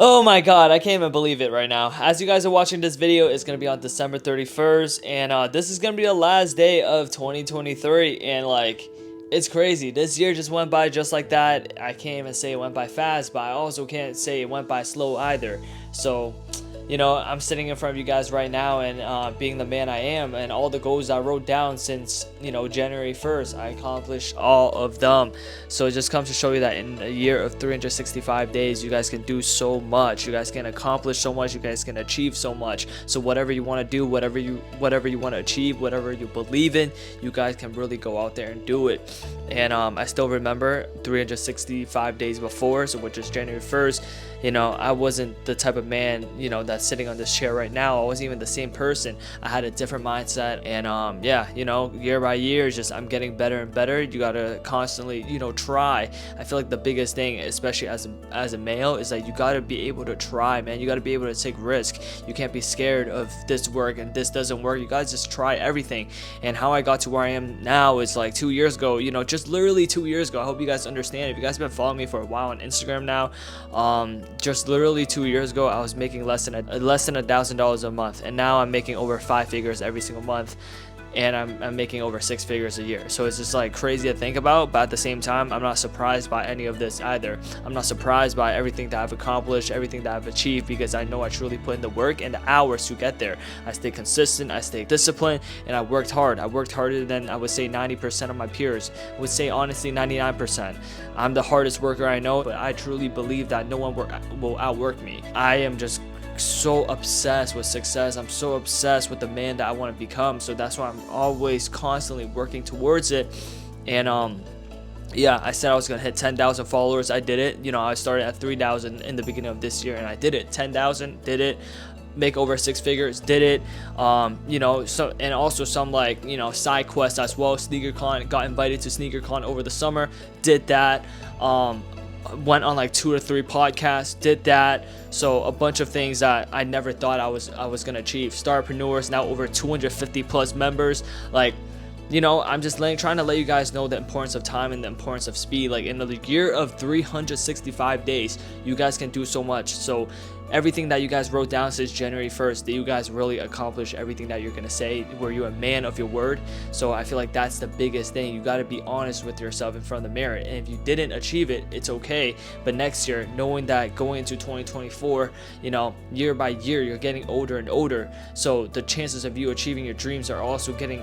Oh my god, I can't even believe it right now. As you guys are watching this video, it's going to be on December 31st, and this is going to be the last day of 2023, and like, it's crazy. This year just went by just like that. I can't even say it went by fast, but I also can't say it went by slow either. So, I'm sitting in front of you guys right now and being the man I am, and all the goals I wrote down since, January 1st, I accomplished all of them. So it just comes to show you that in a year of 365 days, you guys can do so much. You guys can accomplish so much. You guys can achieve so much. So whatever you want to do, whatever you want to achieve, whatever you believe in, you guys can really go out there and do it. And I still remember 365 days before, so which is January 1st, I wasn't the type of man, that's sitting on this chair right now. I wasn't even the same person. I had a different mindset, and year by year, just I'm getting better and better. You gotta constantly, try. I feel like the biggest thing, especially as a male, is that you gotta be able to try, man. You gotta be able to take risk. You can't be scared of this work and this doesn't work. You guys just try everything. And how I got to where I am now is like 2 years ago, just literally 2 years ago. I hope you guys understand. If you guys have been following me for a while on Instagram now, just literally 2 years ago, I was making less than $1,000 a month, and now I'm making over 5 figures every single month, and I'm making over 6 figures a year. So it's just like crazy to think about, but at the same time, I'm not surprised by any of this either. I'm not surprised by everything that I've accomplished, everything that I've achieved, because I know I truly put in the work and the hours to get there. I stay consistent, I stay disciplined, and I worked hard. I worked harder than I would say 90% of my peers. I would say honestly 99%. I'm the hardest worker I know, but I truly believe that no one will outwork me. I am just so obsessed with success. I'm so obsessed with the man that I want to become. So that's why I'm always constantly working towards it. And I said I was gonna hit 10,000 followers. I did it. I started at 3,000 in the beginning of this year, and I did it. 10,000, did it. Make over 6 figures, did it. So, and also some side quests as well. SneakerCon, got invited to SneakerCon over the summer, did that. Went on like 2 or 3 podcasts, did that. So a bunch of things that I never thought I was gonna achieve. Starpreneurs, now over 250 plus members. I'm just trying to let you guys know the importance of time and the importance of speed. Like in the year of 365 days, you guys can do so much. So everything that you guys wrote down since January 1st, that you guys really accomplish everything that you're gonna say. Were you a man of your word? So I feel like that's the biggest thing. You got to be honest with yourself in front of the mirror, and if you didn't achieve it, it's okay. But next year, knowing that going into 2024, year by year, you're getting older and older, so the chances of you achieving your dreams are also getting,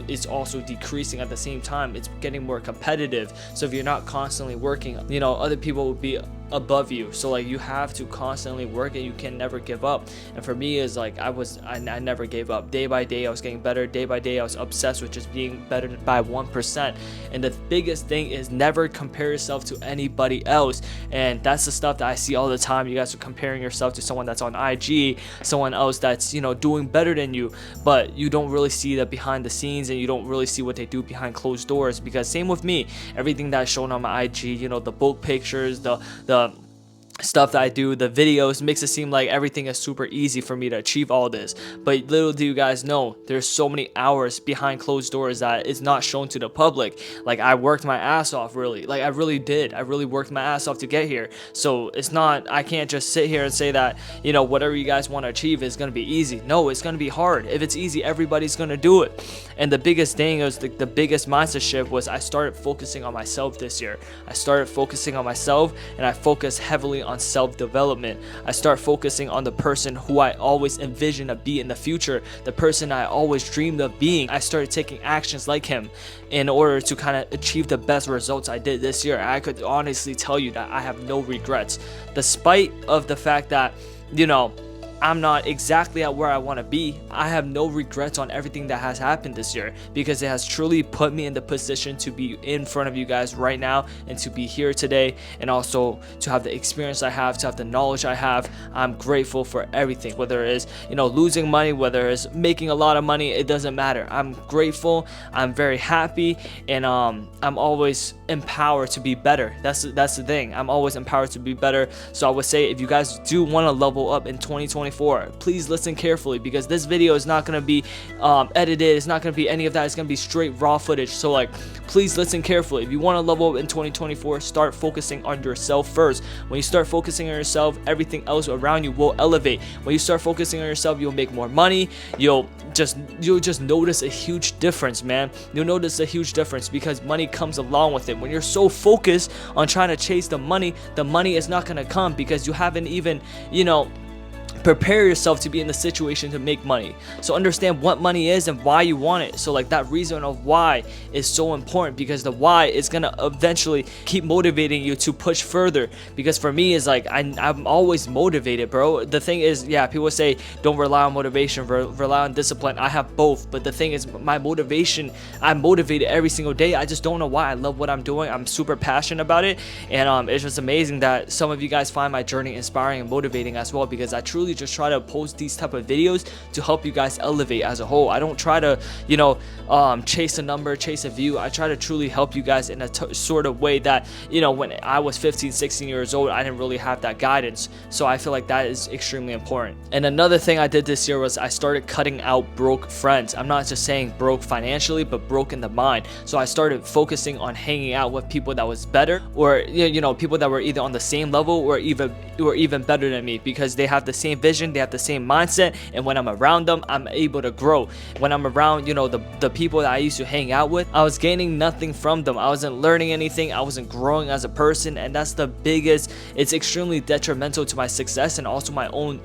it's also decreasing at the same time. It's getting more competitive. So if you're not constantly working, other people will be above you. So like, you have to constantly work, and you can never give up. And for me, is like I never gave up. Day by day, I was getting better. Day by day, I was obsessed with just being better by 1%. And the biggest thing is never compare yourself to anybody else. And that's the stuff that I see all the time. You guys are comparing yourself to someone that's on IG, someone else that's doing better than you, but you don't really see the behind the scenes, and you don't really see what they do behind closed doors. Because same with me, everything that's shown on my IG, the bulk pictures, the stuff that I do, the videos, makes it seem like everything is super easy for me to achieve all this. But little do you guys know, there's so many hours behind closed doors that it's not shown to the public. Like, I worked my ass off, really. Like, I really did. I really worked my ass off to get here. So it's not, I can't just sit here and say that, whatever you guys want to achieve is going to be easy. No, it's going to be hard. If it's easy, everybody's going to do it. And the biggest thing is the biggest mindset shift was I started focusing on myself this year. I started focusing on myself, and I focused heavily on self-development. I start focusing on the person who I always envisioned to be in the future, the person I always dreamed of being. I started taking actions like him in order to kind of achieve the best results I did this year. I could honestly tell you that I have no regrets, despite of the fact that I'm not exactly at where I want to be. I have no regrets on everything that has happened this year, because it has truly put me in the position to be in front of you guys right now, and to be here today, and also to have the experience I have, to have the knowledge I have. I'm grateful for everything, whether it is losing money, whether it's making a lot of money, it doesn't matter. I'm grateful, I'm very happy, and I'm always empowered to be better. That's the thing. I'm always empowered to be better. So I would say, if you guys do want to level up in 2024, 2024. Please listen carefully, because this video is not going to be edited. It's not going to be any of that. It's going to be straight raw footage. So like, please listen carefully. If you want to level up in 2024, start focusing on yourself first. When you start focusing on yourself, everything else around you will elevate. When you start focusing on yourself, you'll make more money. You'll just notice a huge difference, man. You'll notice a huge difference, because money comes along with it. When you're so focused on trying to chase the money is not going to come, because you haven't even, prepare yourself to be in the situation to make money. So understand what money is and why you want it. So like, that reason of why is so important, because the why is gonna eventually keep motivating you to push further. Because for me, is like, I'm always motivated, bro. The thing is, yeah, people say don't rely on motivation, rely on discipline. I have both, but the thing is, my motivation, I'm motivated every single day. I just don't know why. I love what I'm doing. I'm super passionate about it, and it's just amazing that some of you guys find my journey inspiring and motivating as well, because I truly just try to post these type of videos to help you guys elevate as a whole. I don't try to chase a number, chase a view. I try to truly help you guys in a sort of way that, when I was 15, 16 years old, I didn't really have that guidance. So I feel like that is extremely important. And another thing I did this year was I started cutting out broke friends. I'm not just saying broke financially, but broke in the mind. So I started focusing on hanging out with people that was better, or people that were either on the same level or even better than me, because they have the same vision, they have the same mindset, and when I'm around them, I'm able to grow. When I'm around, the people that I used to hang out with, I was gaining nothing from them. I wasn't learning anything. I wasn't growing as a person, and that's the biggest. It's extremely detrimental to my success and also my own,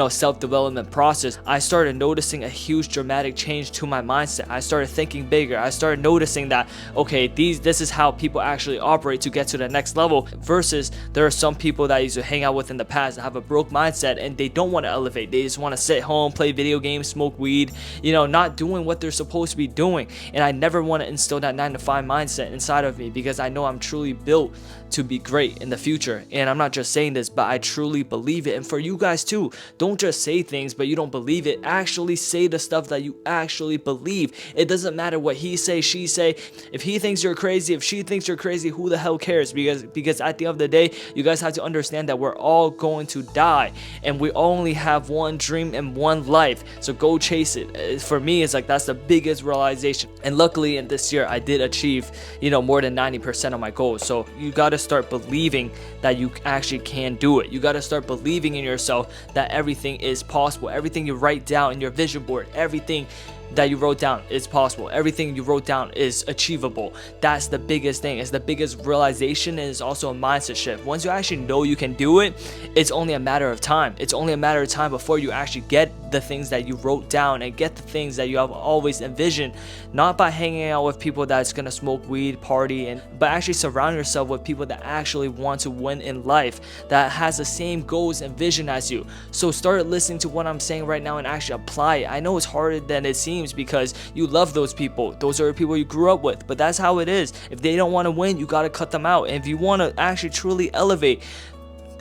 self-development process. I started noticing a huge dramatic change to my mindset. I started thinking bigger. I started noticing that, okay, this is how people actually operate to get to the next level, versus there are some people that I used to hang out with in the past that have a broke mindset, and they don't want to elevate. They just want to sit home, play video games, smoke weed, not doing what they're supposed to be doing. And I never want to instill that 9-to-5 mindset inside of me, because I know I'm truly built to be great in the future. And I'm not just saying this, but I truly believe it. And for you guys too, don't just say things but you don't believe it. Actually say the stuff that you actually believe. It doesn't matter what he say, she say. If he thinks you're crazy, if she thinks you're crazy, who the hell cares? Because at the end of the day, you guys have to understand that we're all going to die, and we only have one dream and one life. So go chase it. For me, it's like, that's the biggest realization. And luckily in this year, I did achieve, more than 90% of my goals. So you got to start believing that you actually can do it. You got to start believing in yourself that everything is possible. Everything you write down in your vision board, everything that you wrote down is possible. Everything you wrote down is achievable. That's the biggest thing. It's the biggest realization, and it's also a mindset shift. Once you actually know you can do it, it's only a matter of time. It's only a matter of time before you actually get the things that you wrote down and get the things that you have always envisioned. Not by hanging out with people that's gonna smoke weed, party, but actually surround yourself with people that actually want to win in life, that has the same goals and vision as you. So start listening to what I'm saying right now and actually apply it. I know it's harder than it seems, because you love those people. Those are the people you grew up with, but that's how it is. If they don't want to win, you got to cut them out. And if you want to actually truly elevate,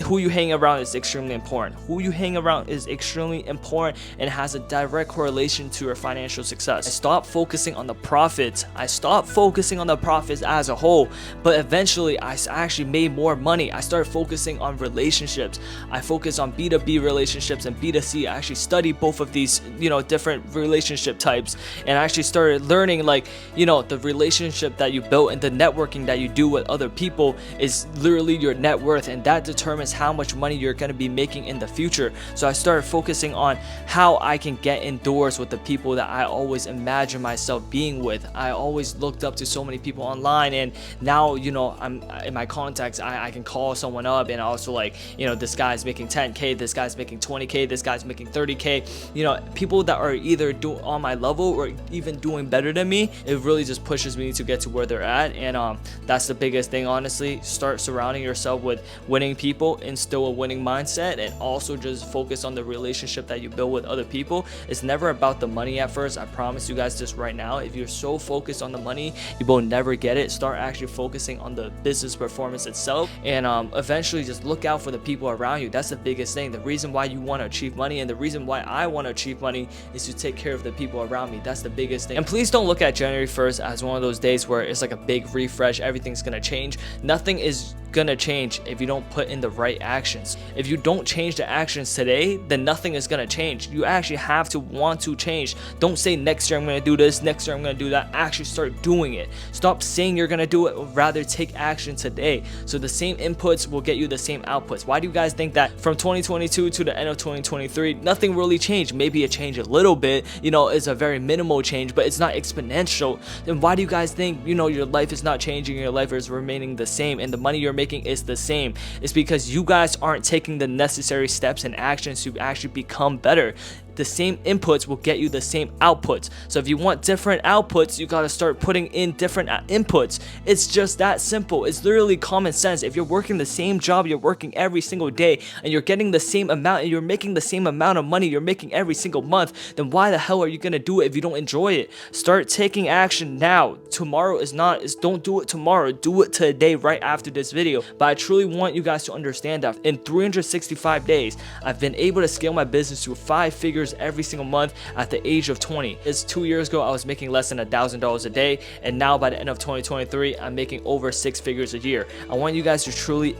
who you hang around is extremely important. Who you hang around is extremely important and has a direct correlation to your financial success. I stopped focusing on the profits. I stopped focusing on the profits as a whole, but eventually I actually made more money. I started focusing on relationships. I focused on B2B relationships and B2C. I actually studied both of these, different relationship types, and I actually started learning, the relationship that you built and the networking that you do with other people is literally your net worth, and that determines how much money you're going to be making in the future. So I started focusing on how I can get indoors with the people that I always imagined myself being with. I always looked up to so many people online, and now I'm in my contacts, I can call someone up and also this guy's making 10k, this guy's making 20k, this guy's making 30k. People that are either on my level or even doing better than me. It really just pushes me to get to where they're at, and that's the biggest thing, honestly. Start surrounding yourself with winning people, instill a winning mindset, and also just focus on the relationship that you build with other people. It's never about the money at first. I promise you guys this right now. If you're so focused on the money, you will never get it. Start actually focusing on the business performance itself, and eventually just look out for the people around you. That's the biggest thing. The reason why you want to achieve money, and the reason why I want to achieve money, is to take care of the people around me. That's the biggest thing. And please don't look at January 1st as one of those days where it's like a big refresh, everything's gonna change. Nothing is gonna change if you don't put in the right actions. If you don't change the actions today, then nothing is gonna change. You actually have to want to change. Don't say next year I'm gonna do this, next year I'm gonna do that. Actually start doing it. Stop saying you're gonna do it, rather take action today. So the same inputs will get you the same outputs. Why do you guys think that from 2022 to the end of 2023, nothing really changed? Maybe it changed a little bit, you know, it's a very minimal change, but it's not exponential. Then why do you guys think, you know, your life is not changing, your life is remaining the same, and the money you're making is the same? It's because you guys aren't taking the necessary steps and actions to actually become better. The same inputs will get you the same outputs. So if you want different outputs, you gotta start putting in different inputs. It's just that simple. It's literally common sense. If you're working the same job, you're working every single day, and you're getting the same amount, and you're making the same amount of money you're making every single month, then why the hell are you gonna do it if you don't enjoy it? Start taking action now. Tomorrow is not, don't do it tomorrow. Do it today, right after this video. But I truly want you guys to understand that in 365 days, I've been able to scale my business to 5 figures every single month at the age of 20. It's 2 years ago I was making less than $1,000 a day, and now by the end of 2023 I'm making over 6 figures a year. I want you guys to truly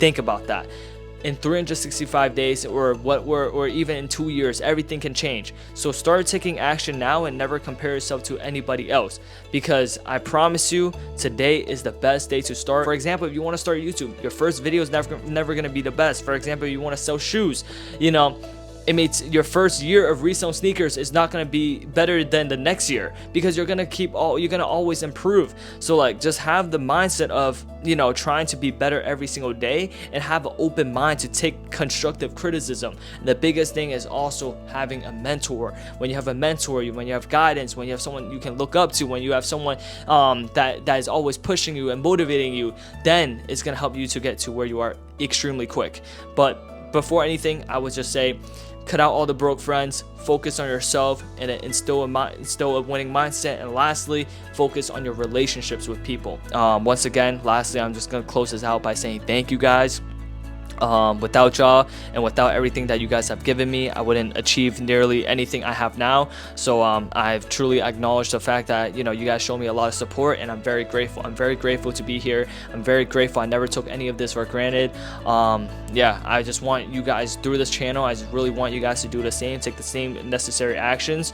think about that. In 365 days or even in 2 years, everything can change. So start taking action now and never compare yourself to anybody else, because I promise you today is the best day to start. For example, if you want to start YouTube, your first video is never going to be the best. For example, if you want to sell shoes, you know, it means your first year of reselling sneakers is not going to be better than the next year, because you're going to always improve. So like, just have the mindset of, you know, trying to be better every single day, and have an open mind to take constructive criticism. And the biggest thing is also having a mentor. When you have a mentor, when you have guidance, when you have someone you can look up to, when you have someone that is always pushing you and motivating you, then it's going to help you to get to where you are extremely quick. But before anything, I would just say, cut out all the broke friends, focus on yourself, and instill a winning mindset. And lastly, focus on your relationships with people. Once again, lastly, I'm just gonna close this out by saying thank you guys. Without y'all and without everything that you guys have given me, I wouldn't achieve nearly anything I have now. So I've truly acknowledged the fact that, you know, you guys show me a lot of support, and I'm very grateful. I'm very grateful to be here. I'm very grateful. I never took any of this for granted. Yeah, I just want you guys through this channel, I just really want you guys to do the same, take the same necessary actions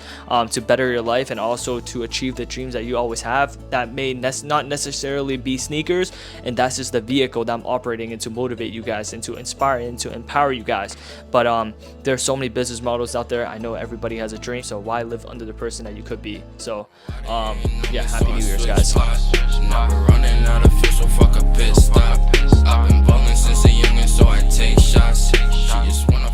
to better your life, and also to achieve the dreams that you always have. That may not necessarily be sneakers, and that's just the vehicle that I'm operating in to motivate you guys and to inspire and to empower you guys. But there's so many business models out there. I know everybody has a dream, so why live under the person that you could be? So yeah, happy New Year's, guys. Now we're running out of fuel, so fuck a pit stop. I've been ballin' since a youngin', so I take shots. She just wanna